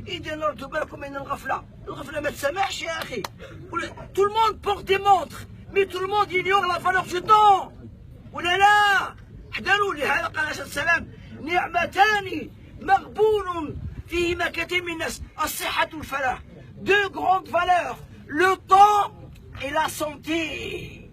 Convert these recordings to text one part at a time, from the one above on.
إذا ردوا بالكم من الغفلة ما تسمحش يا أخي. تو الموند بورت دي مونتر مي تو الموند ينيور لا فالور دو طون ولا لا؟ احذروا. لهذا قال عليه الصلاة والسلام نعمتان مغبون فيهما كثير من الناس الصحة والفلاح. دو غروند فالور لو طون اي لا سونتي.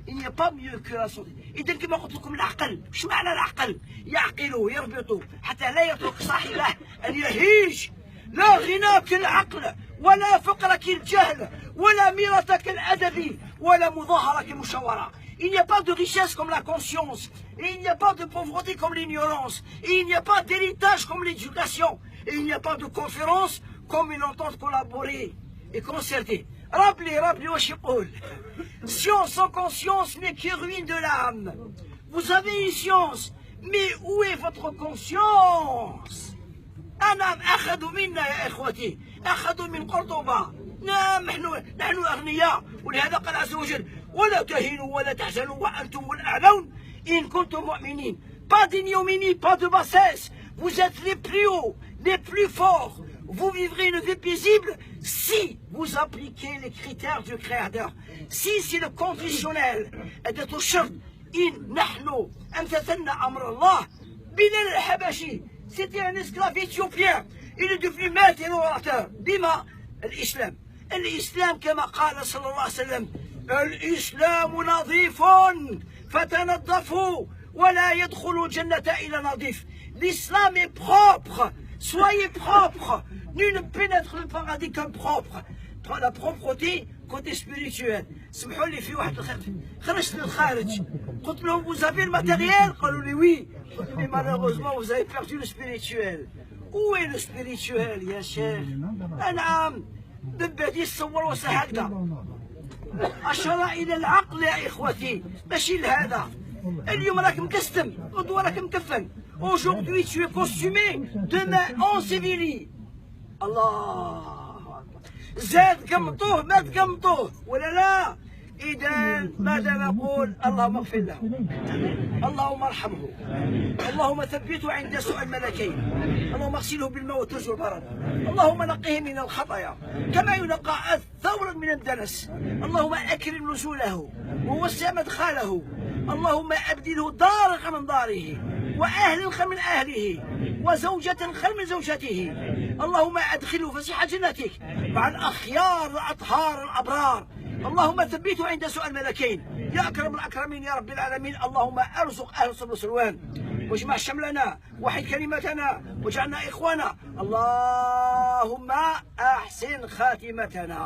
Il n'y a pas mieux que la santé. إذا كما قلت لكم العقل، واش معنى العقل؟ يعقل يربط حتى لا يترك صاحبه أن يهيج. لا غنى كالعقل، ولا فقر كالجهل، ولا ميرة كالأدب، ولا مظاهرة كالمشاورة. Il n'y a pas de richesse comme la conscience. Il n'y a pas de pauvreté comme l'ignorance. Il n'y a pas d'héritage comme l'éducation. Et il n'y a pas de conférence comme une entente collaborée et concertée. Rappelez واش يقول. Science sans conscience n'est que ruine de l'âme. Vous avez une science, mais où est votre conscience? أنا أخذوا منا يا إخوتي، أخذوا من قرطبة. نعم نحن أغنياء، ولهذا قال عز وجل ولا تهنوا ولا تحزنوا وأنتم الأعلون إن كنتم مؤمنين. Pas d'ignominie, pas de bassesse. Vous êtes les plus hauts, les plus forts. Vous vivrez une vie paisible si vous appliquez les critères du Créateur. Si c'est le conditionnel. هذا الشرط إن نحن امتثلنا أمر الله. بلال الحبشي c'était un esclave éthiopien. Il est devenu maître et orateur. بما الإسلام. الإسلام كما قال صلى الله عليه وسلم الإسلام نظيف فتنظفوا ولا يدخل الجنة إلا نظيف. L'islam est propre. Soyez propre. Nul ne pénètre le paradis comme propre. La propreté côté spirituel. سمحوا لي في واحد خرجت للخارج قلت لهم vous avez le matériel؟ قالوا لي oui. قلت لي malheureusement vous avez perdu le spirituel. Où est le spirituel يا شيخ؟ نعم ببادي الصور وصل هكذا. أشار إلى العقل يا إخوتي ماشي لهذا. اليوم راك مكستم غدوة راك مكفن. Aujourd'hui tu es costumé, demain enseveli. الله زاد قمطوه مات قمطوه ولا لا؟ إذا ماذا نقول؟ اللهم اغفر له، اللهم ارحمه، اللهم ثبته عند سوء الملكين، اللهم اغسله بالماء والثلج والبرد، اللهم نقه من الخطايا كما ينقى الثور من الدنس، اللهم أكرم نزوله ووسع مدخله، اللهم أبدله دارا من داره وأهلا خير من أهله وزوجة خير من زوجته، اللهم أدخله فسيح جنتك مع الأخيار الأطهار الأبرار، اللهم ثبته عند سوء الملكين يا أكرم الأكرمين يا رب العالمين. اللهم أرزق أهل الصبر والسلوان واجمع شملنا وحد كلمتنا واجعلنا إخوانا، اللهم أحسن خاتمتنا.